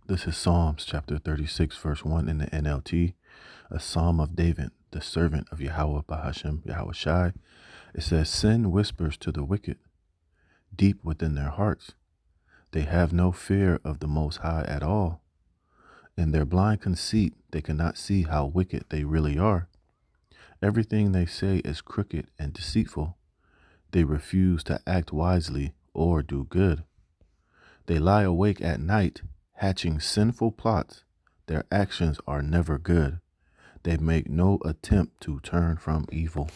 This is Psalms chapter 36, verse 1 in the NLT, a psalm of David, the servant of Yahweh Bahashem, Yahweh Shai. It says, Sin whispers to the wicked, deep within their hearts. They have no fear of the Most High at all. In their blind conceit, they cannot see how wicked they really are. Everything they say is crooked and deceitful. They refuse to act wisely or do good. They lie awake at night, hatching sinful plots. Their actions are never good. They make no attempt to turn from evil.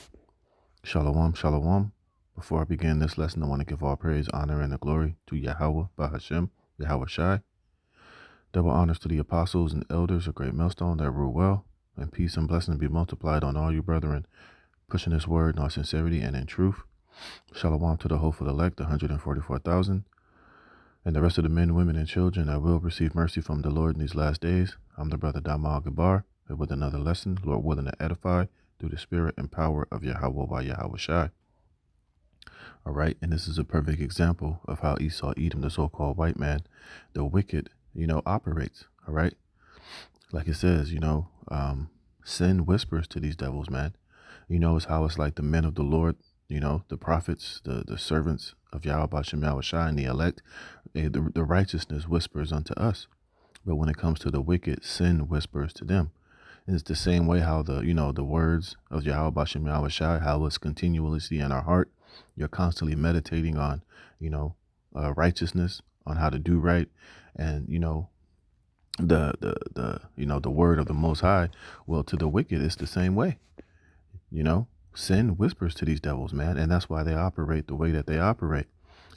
Shalom, shalom. Before I begin this lesson, I want to give all praise, honor, and the glory to Yahweh, Bahashem, Yahweh Shai. Double honors to the apostles and elders of Great Millstone that rule well, and peace and blessings be multiplied on all you brethren, pushing this word in all sincerity and in truth. Shalom to the hopeful elect, the 144,000. And the rest of the men, women, and children that will receive mercy from the Lord in these last days. I'm the brother Damal Gabar, with another lesson, Lord willing to edify through the spirit and power of Yahweh by Yahweh Shai. All right, and this is a perfect example of how Esau, Edom, the so-called white man, the wicked, operates. All right, like it says, sin whispers to these devils, man. It's how it's like the men of the Lord, the prophets, the servants of Yahweh Bashem Yahweh Shai, and the elect, the righteousness whispers unto us. But when it comes to the wicked, sin whispers to them. And it's the same way how the words of Yahweh Bashem Yahweh Shai, how it's continuously in our heart. You're constantly meditating on, righteousness, on how to do right. And, the word of the Most High. Well, to the wicked, it's the same way. Sin whispers to these devils, man. And that's why they operate the way that they operate.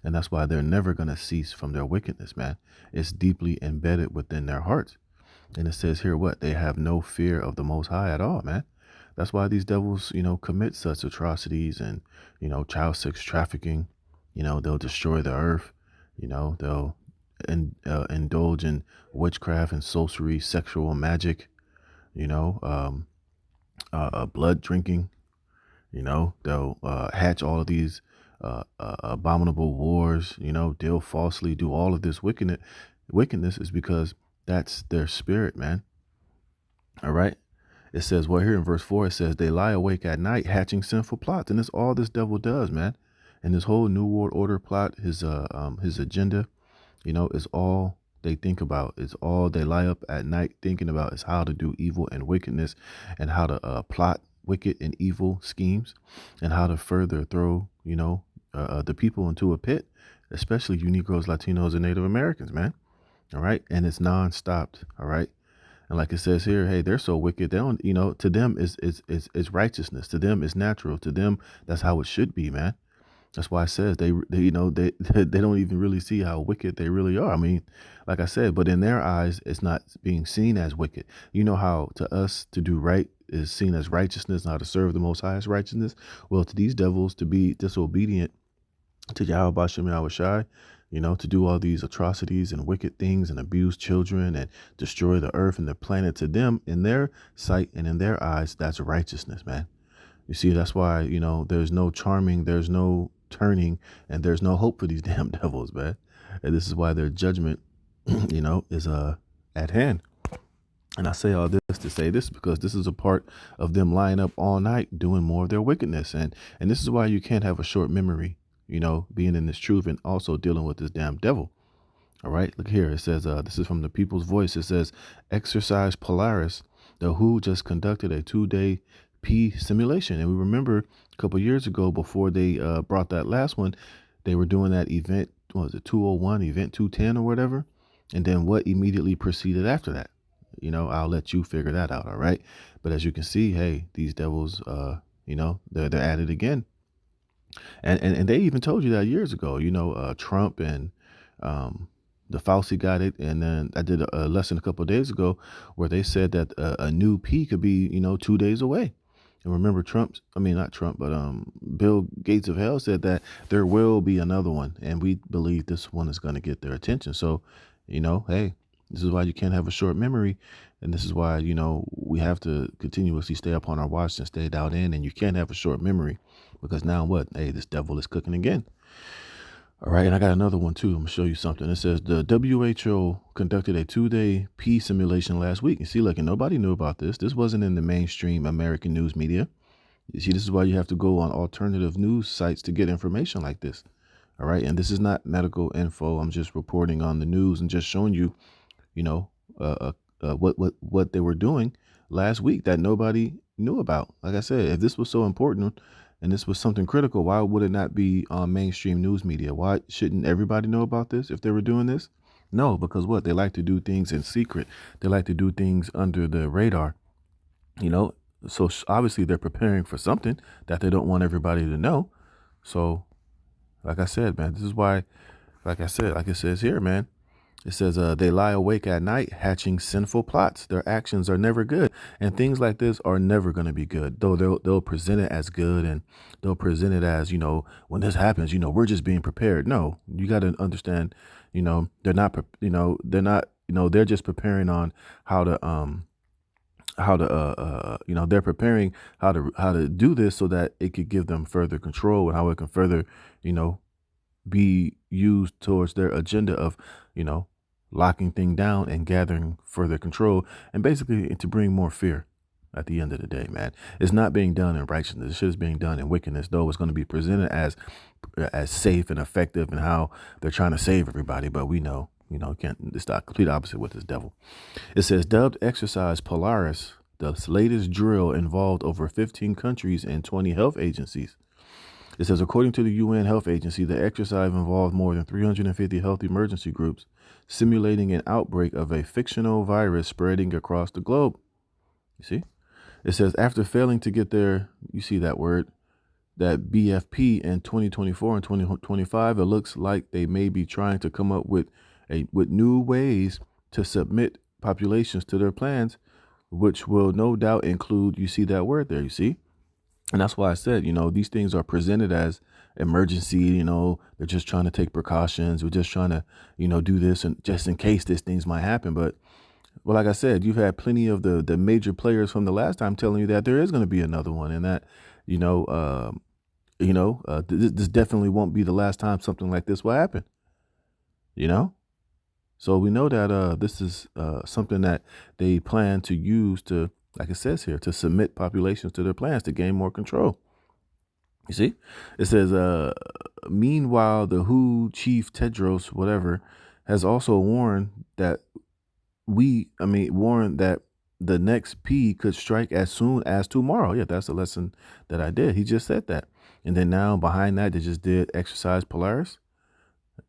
And that's why they're never going to cease from their wickedness, man. It's deeply embedded within their hearts. And it says here what? They have no fear of the Most High at all, man. That's why these devils, commit such atrocities and, child sex trafficking. They'll destroy the earth. They'll indulge in witchcraft and sorcery, sexual magic, blood drinking. They'll hatch all of these abominable wars, deal falsely, do all of this wickedness is because that's their spirit, man. All right. It says, well, here in verse 4, it says they lie awake at night hatching sinful plots. And that's all this devil does, man. And this whole New World Order plot, his agenda, is all they think about. It's all they lie up at night thinking about is how to do evil and wickedness and how to plot wicked and evil schemes and how to further throw, the people into a pit, especially you Negroes, Latinos, and Native Americans, man. All right. And it's nonstop. All right. And like it says here, hey, they're so wicked. They don't, to them it's righteousness. To them it's natural. To them, that's how it should be, man. That's why it says they they don't even really see how wicked they really are. I mean, like I said, but in their eyes, it's not being seen as wicked. You know how to us to do right is seen as righteousness, and how to serve the Most High as righteousness. Well, to these devils, to be disobedient to Yahweh Bashem Yahweh Shai, to do all these atrocities and wicked things and abuse children and destroy the earth and the planet, to them, in their sight and in their eyes, that's righteousness, man. You see, that's why, there's no charming, there's no turning, and there's no hope for these damn devils, man. And this is why their judgment, is at hand. And I say all this to say this because this is a part of them lying up all night doing more of their wickedness. And this is why you can't have a short memory, being in this truth and also dealing with this damn devil. All right. Look here. It says this is from the People's Voice. It says Exercise Polaris. The WHO just conducted a 2-day P simulation. And we remember a couple of years ago, before they brought that last one, they were doing that event. What was it? 201, event 210 or whatever. And then what immediately proceeded after that? I'll let you figure that out. All right. But as you can see, hey, these devils, they're at it again. And they even told you that years ago, Trump and the Fauci got it. And then I did a lesson a couple of days ago where they said that a new P could be, 2 days away. And remember not Trump, but Bill Gates of hell said that there will be another one. And we believe this one is going to get their attention. So, hey, this is why you can't have a short memory. And this is why, we have to continuously stay up on our watch and stay dialed in. And you can't have a short memory because now what? Hey, this devil is cooking again. All right, and I got another one too. I'm gonna show you something. It says the WHO conducted a 2-day peace simulation last week. You see, look, and nobody knew about this. This wasn't in the mainstream American news media. You see, this is why you have to go on alternative news sites to get information like this. All right, and this is not medical info. I'm just reporting on the news and just showing you, you know, what they were doing last week that nobody knew about. Like I said, if this was so important and this was something critical, why would it not be on mainstream news media? Why shouldn't everybody know about this if they were doing this? No, because what? They like to do things in secret. They like to do things under the radar, you know? So obviously they're preparing for something that they don't want everybody to know. So, like I said, man, this is why, like I said, like it says here, man, it says they lie awake at night hatching sinful plots. Their actions are never good. And things like this are never going to be good, though they'll present it as good, and they'll present it as, when this happens, we're just being prepared. No, you got to understand, they're not, they're just preparing on they're preparing how to do this so that it could give them further control, and how it can further, be used towards their agenda of, locking things down and gathering further control, and basically to bring more fear at the end of the day, man. It's not being done in righteousness. This shit is being done in wickedness, though it's going to be presented as safe and effective and how they're trying to save everybody. But we know, can't, it's the complete opposite with this devil. It says, dubbed Exercise Polaris, the latest drill involved over 15 countries and 20 health agencies. It says, according to the UN Health Agency, the exercise involved more than 350 health emergency groups, simulating an outbreak of a fictional virus spreading across the globe. You see? It says, after failing to get their, you see that word, that BFP in 2024 and 2025, it looks like they may be trying to come up with new ways to submit populations to their plans, which will no doubt include, you see that word there, you see? And that's why I said, these things are presented as emergency, they're just trying to take precautions. We're just trying to, do this and just in case this things might happen. But, well, like I said, you've had plenty of the major players from the last time telling you that there is going to be another one, and that, this definitely won't be the last time something like this will happen, So we know that this is something that they plan to use to, like it says here, to submit populations to their plans to gain more control. You see, it says, meanwhile, the WHO chief Tedros, whatever, has also warned that the next P could strike as soon as tomorrow. Yeah, that's a lesson that I did. He just said that. And then now behind that, they just did Exercise Polaris.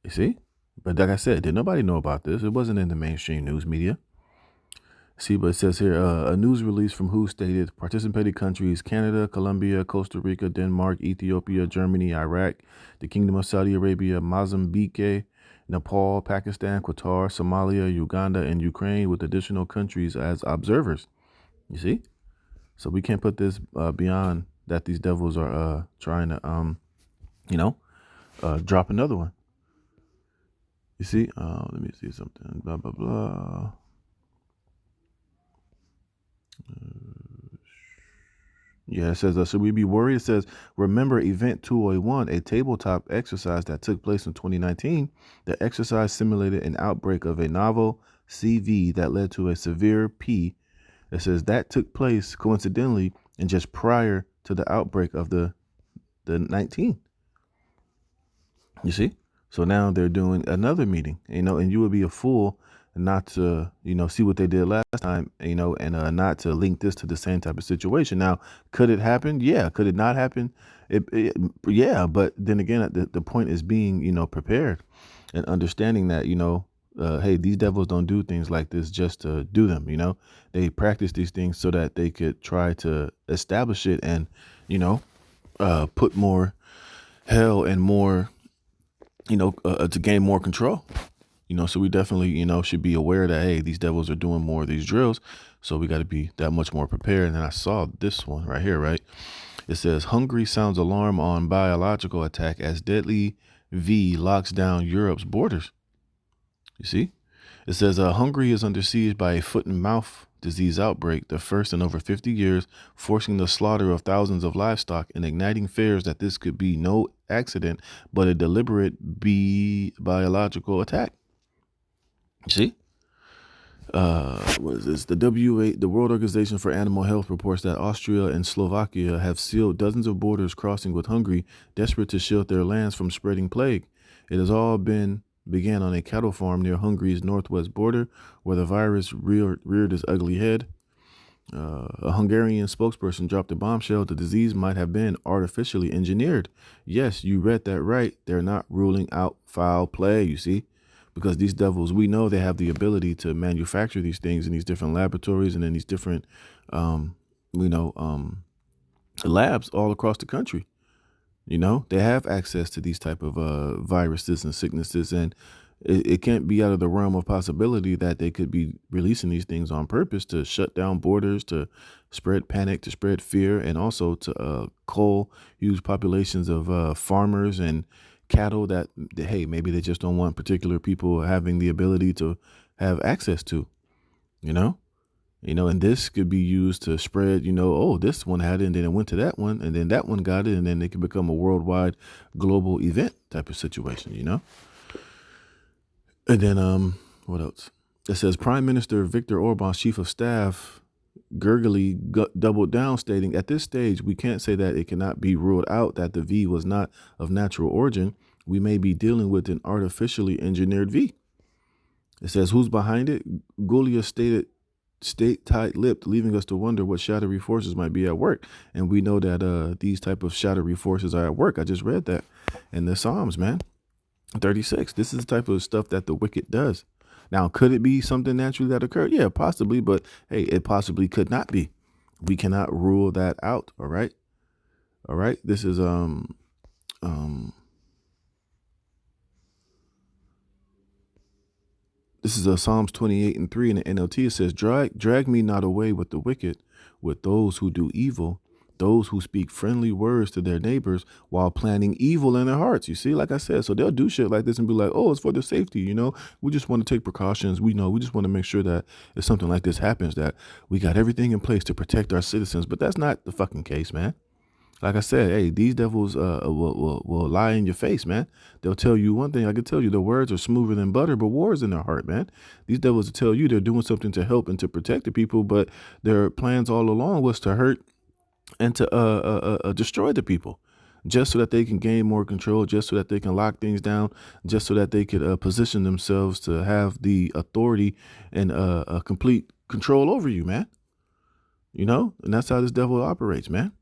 You see? But like I said, did nobody know about this? It wasn't in the mainstream news media. See, but it says here, a news release from WHO stated participating countries: Canada, Colombia, Costa Rica, Denmark, Ethiopia, Germany, Iraq, the Kingdom of Saudi Arabia, Mozambique, Nepal, Pakistan, Qatar, Somalia, Uganda, and Ukraine, with additional countries as observers. You see? So we can't put this beyond that these devils are trying to, drop another one. You see? Let me see something. Blah, blah, blah. Yeah, it says, should we be worried? It says, remember Event 201, a tabletop exercise that took place in 2019. The exercise simulated an outbreak of a novel CV that led to a severe P. It says that took place coincidentally and just prior to the outbreak of the 19. You see? So now they're doing another meeting, and you would be a fool not to, see what they did last time, and not to link this to the same type of situation. Now, could it happen? Yeah. Could it not happen? Yeah. But then again, the point is being, prepared and understanding that, hey, these devils don't do things like this just to do them. They practice these things so that they could try to establish it and, put more hell and more, to gain more control. So we definitely, should be aware that, hey, these devils are doing more of these drills. So we got to be that much more prepared. And then I saw this one right here, right? It says, Hungary sounds alarm on biological attack as deadly V locks down Europe's borders. You see? It says, Hungary is under siege by a foot and mouth disease outbreak, the first in over 50 years, forcing the slaughter of thousands of livestock and igniting fears that this could be no accident, but a deliberate biological attack. See? What is this? The WA, the World Organization for Animal Health, reports that Austria and Slovakia have sealed dozens of borders crossing with Hungary, desperate to shield their lands from spreading plague. It has all began on a cattle farm near Hungary's northwest border, where the virus reared its ugly head. A Hungarian spokesperson dropped a bombshell. The disease might have been artificially engineered. Yes, you read that right. They're not ruling out foul play, you see, because these devils, we know they have the ability to manufacture these things in these different laboratories and in these different, labs all across the country. You know, they have access to these type of viruses and sicknesses, and it can't be out of the realm of possibility that they could be releasing these things on purpose to shut down borders, to spread panic, to spread fear, and also to cull huge populations of farmers and cattle that, hey, maybe they just don't want particular people having the ability to have access to, you know? And this could be used to spread, oh, this one had it and then it went to that one and then that one got it and then it could become a worldwide global event type of situation, And then what else? It says Prime Minister Viktor Orban's chief of staff gurgly doubled down, stating, at this stage, we can't say that it cannot be ruled out that the V was not of natural origin. We may be dealing with an artificially engineered V. It says, who's behind it? Gulia stayed tight-lipped, leaving us to wonder what shadowy forces might be at work. And we know that these type of shadowy forces are at work. I just read that in the Psalms, man. 36. This is the type of stuff that the wicked does. Now, could it be something naturally that occurred? Yeah, possibly. But hey, it possibly could not be. We cannot rule that out. All right. All right. This is This is Psalms 28:3 in the NLT. It says, drag me not away with the wicked, with those who do evil, those who speak friendly words to their neighbors while planning evil in their hearts. You see, like I said, so they'll do shit like this and be like, oh, it's for the safety. We just want to take precautions. We just want to make sure that if something like this happens, that we got everything in place to protect our citizens. But that's not the fucking case, man. Like I said, hey, these devils will lie in your face, man. They'll tell you one thing. I can tell you their words are smoother than butter, but war is in their heart, man. These devils will tell you they're doing something to help and to protect the people, but their plans all along was to hurt and to destroy the people, just so that they can gain more control, just so that they can lock things down, just so that they could position themselves to have the authority and complete control over you, man. And that's how this devil operates, man.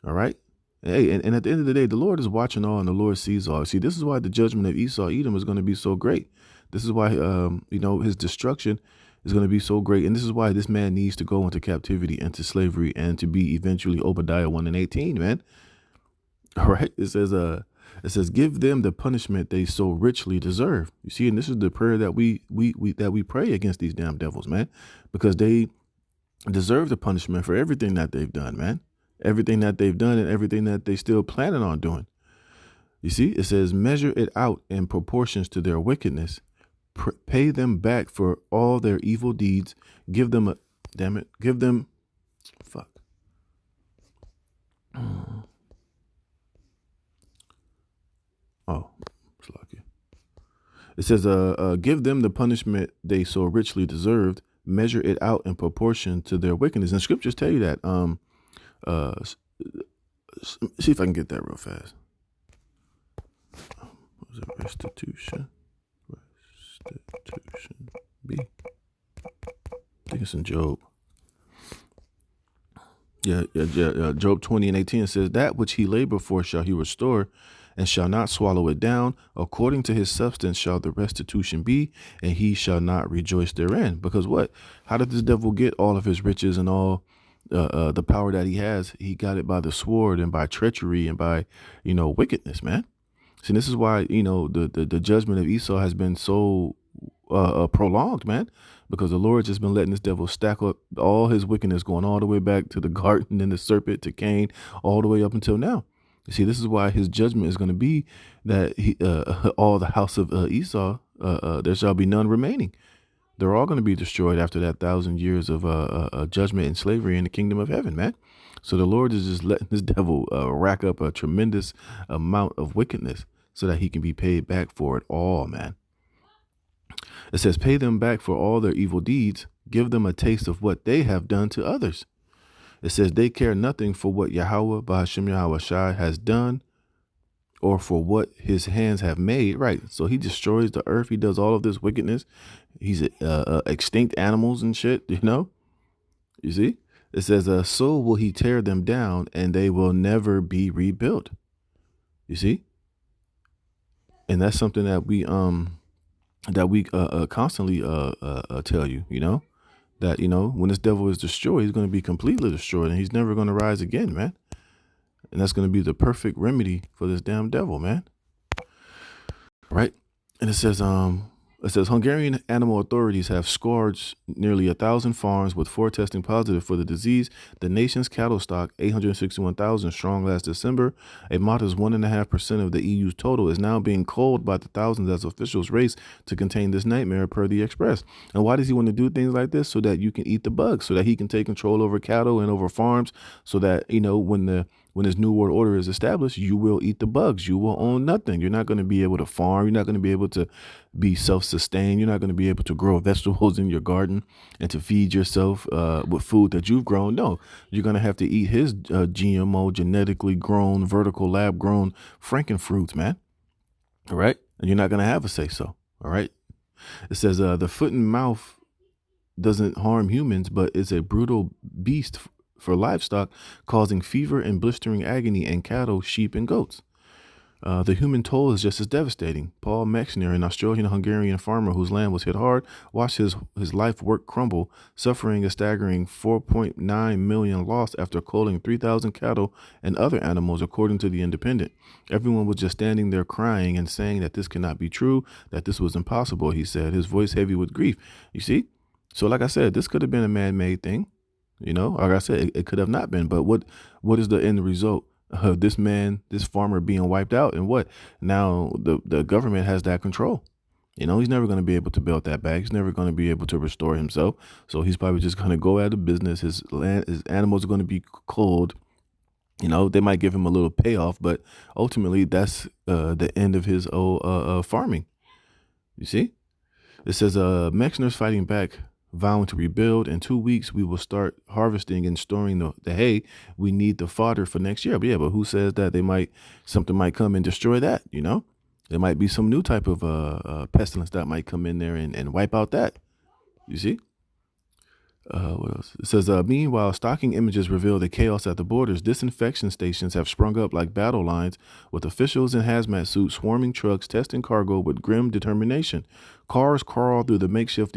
All right. Hey, and at the end of the day, the Lord is watching all and the Lord sees all. See, this is why the judgment of Esau, Edom is going to be so great. This is why, his destruction is going to be so great. And this is why this man needs to go into captivity, into slavery, and to be eventually Obadiah 1:18, man. All right. It says, give them the punishment they so richly deserve. You see, and this is the prayer that we pray against these damn devils, man, because they deserve the punishment for everything that they've done, man. Everything that they've done and everything that they still planning on doing. You see, it says, measure it out in proportions to their wickedness. Pay them back for all their evil deeds. Give them fuck. Oh, it's lucky. It says, give them the punishment they so richly deserved. Measure it out in proportion to their wickedness. And scriptures tell you that, see if I can get that real fast. What was it? Restitution B. I think it's in Job. Yeah. Job 20:18 says, that which he labored for shall he restore, and shall not swallow it down. According to his substance shall the restitution be, and he shall not rejoice therein. Because what? How did this devil get all of his riches and all the power that he has? He got it by the sword and by treachery and by, wickedness, man. See, this is why, the judgment of Esau has been so prolonged, man, because the Lord's just been letting this devil stack up all his wickedness, going all the way back to the garden and the serpent to Cain, all the way up until now. You see, this is why his judgment is going to be that all the house of Esau, there shall be none remaining. they're all going to be destroyed after that 1,000 years of judgment and slavery in the kingdom of heaven, man. So the Lord is just letting this devil rack up a tremendous amount of wickedness so that he can be paid back for it all, man. It says, pay them back for all their evil deeds. Give them a taste of what they have done to others. It says they care nothing for what Yahweh, Bahashim Yahweh Shai, has done or for what his hands have made. Right. So he destroys the earth. He does all of this wickedness. He's extinct animals and shit, you know. You see, it says, so will he tear them down and they will never be rebuilt. You see, and that's something that we constantly tell you, you know, that, you know, when this devil is destroyed, he's going to be completely destroyed and he's never going to rise again, man. And that's going to be the perfect remedy for this damn devil, man. Right. And it says Hungarian animal authorities have scourged nearly 1,000 farms with 4 testing positive for the disease. The nation's cattle stock, 861,000 strong last December, a modest 1.5% of the EU's total, is now being culled by the thousands as officials race to contain this nightmare, per the Express. And why does he want to do things like this? So that you can eat the bugs, so that he can take control over cattle and over farms, so that, you know, when this new world order is established, you will eat the bugs. You will own nothing. You're not going to be able to farm. You're not going to be able to be self-sustained. You're not going to be able to grow vegetables in your garden and to feed yourself with food that you've grown. No, you're going to have to eat his GMO, genetically grown, vertical lab grown frankenfruits, man. All right. And you're not going to have a say so. All right. It says the foot and mouth doesn't harm humans, but it's a brutal beast for livestock, causing fever and blistering agony in cattle, sheep, and goats. The human toll is just as devastating. Paul Mexner, an Australian-Hungarian farmer whose land was hit hard, watched his life work crumble, suffering a staggering 4.9 million loss after culling 3,000 cattle and other animals, according to The Independent. Everyone was just standing there crying and saying that this cannot be true, that this was impossible, he said, his voice heavy with grief. You see? So like I said, this could have been a man-made thing. You know, like I said, it could have not been. But what is the end result of this farmer being wiped out? And what? Now the government has that control. You know, he's never going to be able to build that back. He's never going to be able to restore himself. So he's probably just going to go out of business. His animals are going to be culled. You know, they might give him a little payoff, but ultimately that's the end of his farming. You see, it says Mexner's fighting back, vowing to rebuild. In 2 weeks, we will start harvesting and storing the hay. We need the fodder for next year. But yeah, but who says that something might come and destroy that? You know, there might be some new type of pestilence that might come in there and wipe out that. You see? What else? It says, meanwhile, stalking images reveal the chaos at the borders. Disinfection stations have sprung up like battle lines, with officials in hazmat suits swarming trucks, testing cargo with grim determination. Cars crawl through the makeshift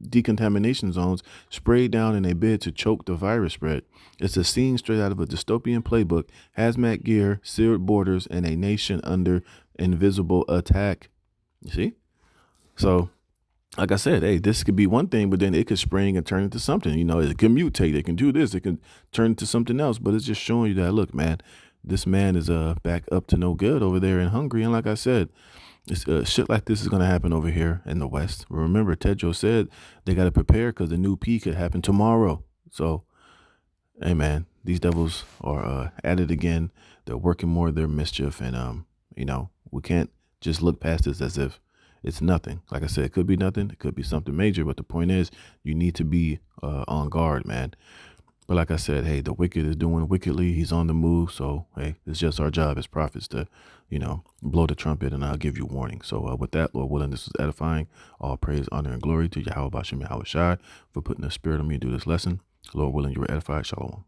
decontamination zones, sprayed down in a bid to choke the virus spread. It's a scene straight out of a dystopian playbook. Hazmat gear, seared borders, and a nation under invisible attack. You see? So, like I said, hey, this could be one thing, but then it could spring and turn into something. You know, it can mutate. It can do this. It can turn into something else. But it's just showing you that, look, man, this man is back up to no good over there in Hungary. And like I said, it's, shit like this is going to happen over here in the West. Remember, Tedros said they got to prepare because the new P could happen tomorrow. So, hey, man, these devils are at it again. They're working more of their mischief. And, you know, we can't just look past this as if it's nothing. Like I said, it could be nothing. It could be something major. But the point is, you need to be on guard, man. But like I said, hey, the wicked is doing wickedly. He's on the move. So, hey, it's just our job as prophets to, you know, blow the trumpet, and I'll give you warning. So with that, Lord willing, this was edifying. All praise, honor, and glory to Yahweh Bashem Yahweh Shai for putting the spirit on me to do this lesson. Lord willing, you were edified. Shalom.